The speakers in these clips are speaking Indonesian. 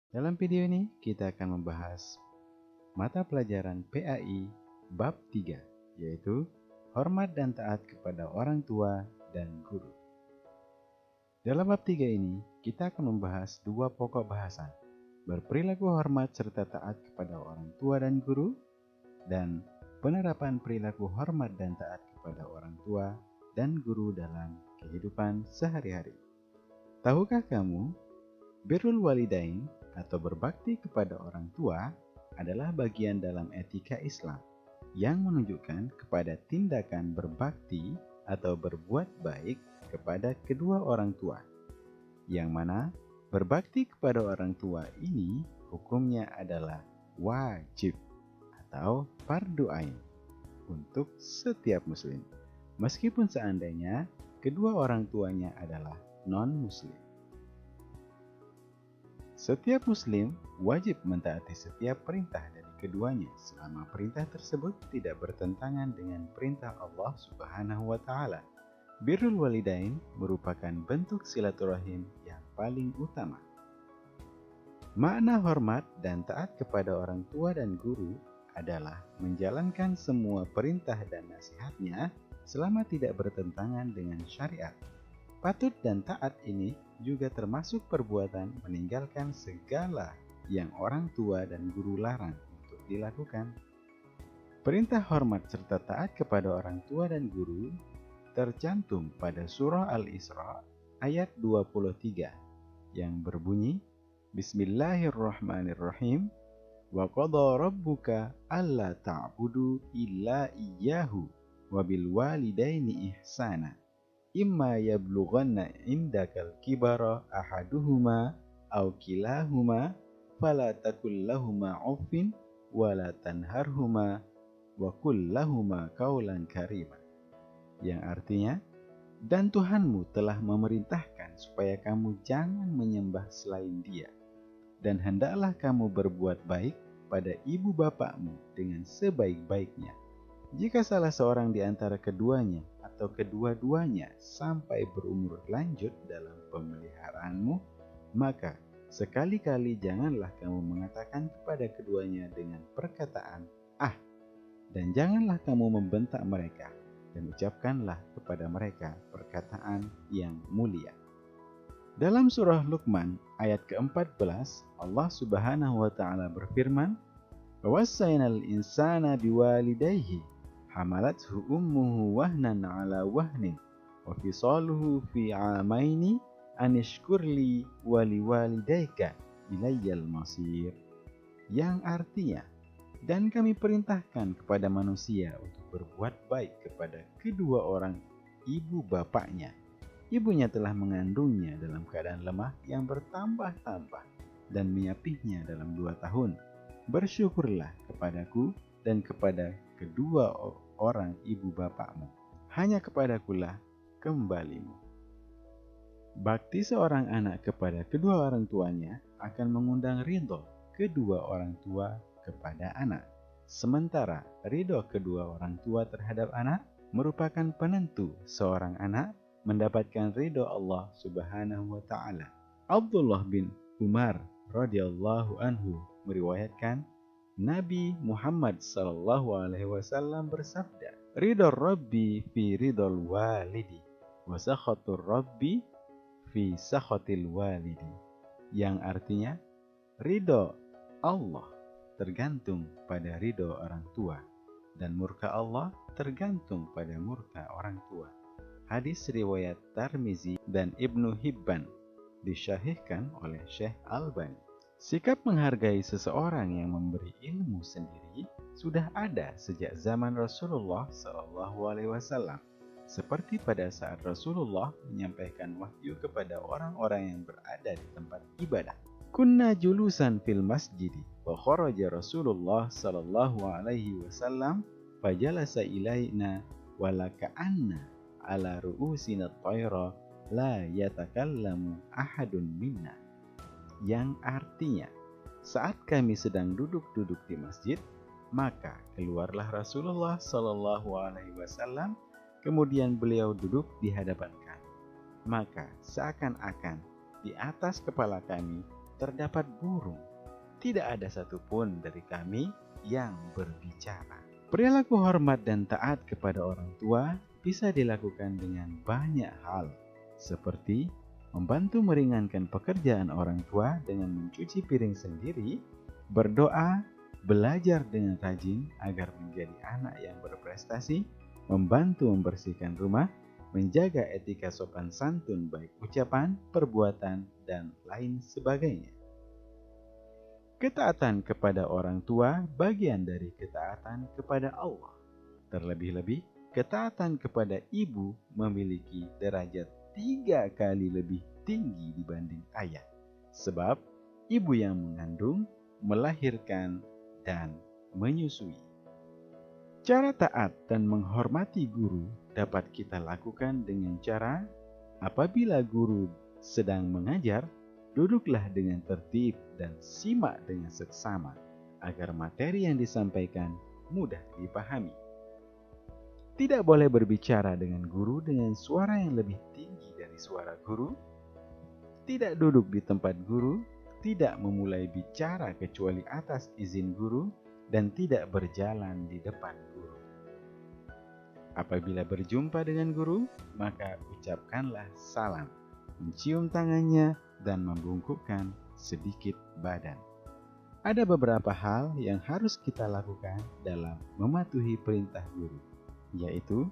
Dalam video ini kita akan membahas mata pelajaran PAI bab 3, yaitu hormat dan taat kepada orang tua dan guru. Dalam bab 3 ini kita akan membahas dua pokok bahasan, berperilaku hormat serta taat kepada orang tua dan guru, dan penerapan perilaku hormat dan taat kepada orang tua dan guru dalam kehidupan sehari-hari. Tahukah kamu, birrul walidain atau berbakti kepada orang tua adalah bagian dalam etika Islam yang menunjukkan kepada tindakan berbakti atau berbuat baik kepada kedua orang tua, yang mana berbakti kepada orang tua ini hukumnya adalah wajib atau fardu ain untuk setiap muslim, meskipun seandainya kedua orang tuanya adalah non-muslim. Setiap muslim wajib mentaati setiap perintah dari keduanya selama perintah tersebut tidak bertentangan dengan perintah Allah Subhanahu wa taala. Birrul walidain merupakan bentuk silaturahim yang paling utama. Makna hormat dan taat kepada orang tua dan guru adalah menjalankan semua perintah dan nasihatnya selama tidak bertentangan dengan syariat. Patut dan taat ini juga termasuk perbuatan meninggalkan segala yang orang tua dan guru larang untuk dilakukan. Perintah hormat serta taat kepada orang tua dan guru tercantum pada surah Al-Isra ayat 23 yang berbunyi, Bismillahirrahmanirrahim, wa qadha rabbuka alla ta'budu illa iyyahu wa bil walidaini ihsana. Imma yablughanna indakal kibara ahaduhuma aw kilahuma fala takul lahuma uffin wala tanharhuma wa qul lahuma qawlan karima. Yang artinya, dan Tuhanmu telah memerintahkan supaya kamu jangan menyembah selain Dia, dan hendaklah kamu berbuat baik pada ibu bapakmu dengan sebaik-baiknya. Jika salah seorang di antara keduanya atau kedua-duanya sampai berumur lanjut dalam pemeliharaanmu, maka sekali-kali janganlah kamu mengatakan kepada keduanya dengan perkataan "ah", dan janganlah kamu membentak mereka, dan ucapkanlah kepada mereka perkataan yang mulia. Dalam surah Luqman ayat ke-14, Allah Subhanahu wa taala berfirman, "Wassaynal insana biwalidayhi hamalathu ummuhu wahnan ala wahnin wa fisaluhu fi amaini anishkurli waliwalidayka ilayyal masir." Yang artinya, dan kami perintahkan kepada manusia untuk berbuat baik kepada kedua orang ibu bapaknya. Ibunya telah mengandungnya dalam keadaan lemah yang bertambah-tambah dan menyapihnya dalam 2 tahun. Bersyukurlah kepadaku dan kepada kedua orang ibu bapakmu. Hanya kepadakulah kembalimu. Bakti seorang anak kepada kedua orang tuanya akan mengundang ridho kedua orang tua kepada anak. Sementara ridho kedua orang tua terhadap anak merupakan penentu seorang anak mendapatkan ridho Allah Subhanahu wa taala. Abdullah bin Umar radhiyallahu anhu meriwayatkan, Nabi Muhammad SAW bersabda, "Ridho Rabbi fi ridhol walidi, wa sakhatur Rabbi fi sakhatil walidi." Yang artinya, ridho Allah tergantung pada ridho orang tua, dan murka Allah tergantung pada murka orang tua. Hadis riwayat Tirmizi dan Ibnu Hibban, disyahihkan oleh Syekh Albani. Sikap menghargai seseorang yang memberi ilmu sendiri sudah ada sejak zaman Rasulullah SAW, seperti pada saat Rasulullah menyampaikan wahyu kepada orang-orang yang berada di tempat ibadah. Kunna julusan fil masjidi wa kharaja Rasulullah SAW fajalasa ilaina wa laka'anna ala ru'usina at-tayra la yatakallamu ahadun minna. Yang artinya, saat kami sedang duduk-duduk di masjid, maka keluarlah Rasulullah SAW, kemudian beliau duduk di hadapan kami. Maka seakan-akan di atas kepala kami terdapat burung. Tidak ada satupun dari kami yang berbicara. Perilaku hormat dan taat kepada orang tua bisa dilakukan dengan banyak hal, seperti membantu meringankan pekerjaan orang tua dengan mencuci piring sendiri, berdoa, belajar dengan rajin agar menjadi anak yang berprestasi, membantu membersihkan rumah, menjaga etika sopan santun baik ucapan, perbuatan, dan lain sebagainya. Ketaatan kepada orang tua bagian dari ketaatan kepada Allah. Terlebih-lebih, ketaatan kepada ibu memiliki derajat 3 kali lebih tinggi dibanding ayah. Sebab ibu yang mengandung, melahirkan, dan menyusui. Cara taat dan menghormati guru dapat kita lakukan dengan cara apabila guru sedang mengajar, duduklah dengan tertib dan simak dengan seksama agar materi yang disampaikan mudah dipahami. Tidak boleh berbicara dengan guru dengan suara yang lebih tinggi dari suara guru. Tidak duduk di tempat guru, tidak memulai bicara kecuali atas izin guru, dan tidak berjalan di depan guru. Apabila berjumpa dengan guru, maka ucapkanlah salam, mencium tangannya, dan membungkukkan sedikit badan. Ada beberapa hal yang harus kita lakukan dalam mematuhi perintah guru, yaitu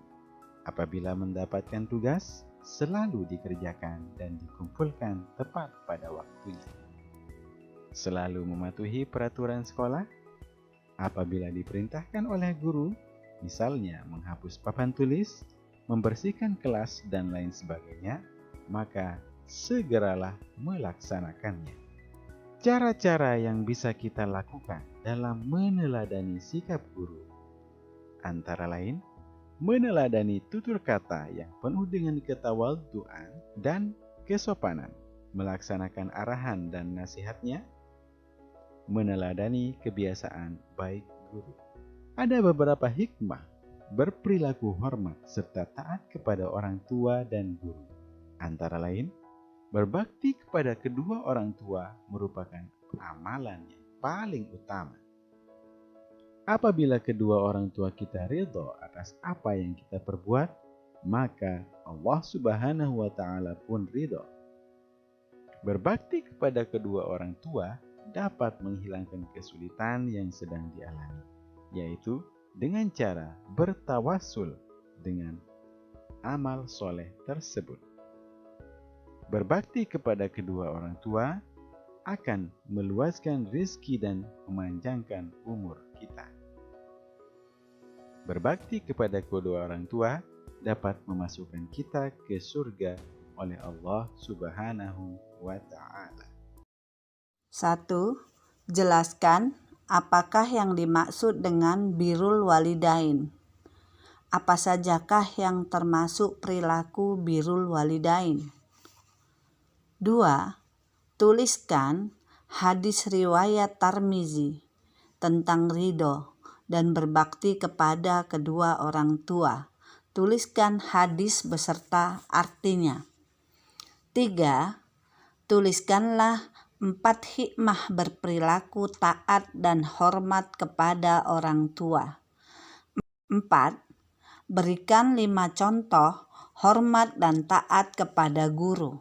apabila mendapatkan tugas, selalu dikerjakan dan dikumpulkan tepat pada waktunya. Selalu mematuhi peraturan sekolah. Apabila diperintahkan oleh guru, misalnya menghapus papan tulis, membersihkan kelas, dan lain sebagainya, maka segeralah melaksanakannya. Cara-cara yang bisa kita lakukan dalam meneladani sikap guru antara lain, meneladani tutur kata yang penuh dengan ketawadhuan dan kesopanan, melaksanakan arahan dan nasihatnya, meneladani kebiasaan baik guru. Ada beberapa hikmah berperilaku hormat serta taat kepada orang tua dan guru. Antara lain, berbakti kepada kedua orang tua merupakan amalan yang paling utama. Apabila kedua orang tua kita ridho atas apa yang kita perbuat, maka Allah Subhanahu wa Ta'ala pun ridho. Berbakti kepada kedua orang tua dapat menghilangkan kesulitan yang sedang dialami, yaitu dengan cara bertawassul dengan amal soleh tersebut. Berbakti kepada kedua orang tua akan meluaskan rezeki dan memanjangkan umur kita. Berbakti kepada kedua orang tua dapat memasukkan kita ke surga oleh Allah Subhanahu wa Ta'ala. 1. Jelaskan apakah yang dimaksud dengan birrul walidain. Apa sajakah yang termasuk perilaku birrul walidain? 2. Tuliskan hadis riwayat Tirmizi tentang ridho dan berbakti kepada kedua orang tua. Tuliskan hadis beserta artinya. 3. Tuliskanlah 4 hikmah berperilaku taat dan hormat kepada orang tua. 4. Berikan 5 contoh hormat dan taat kepada guru.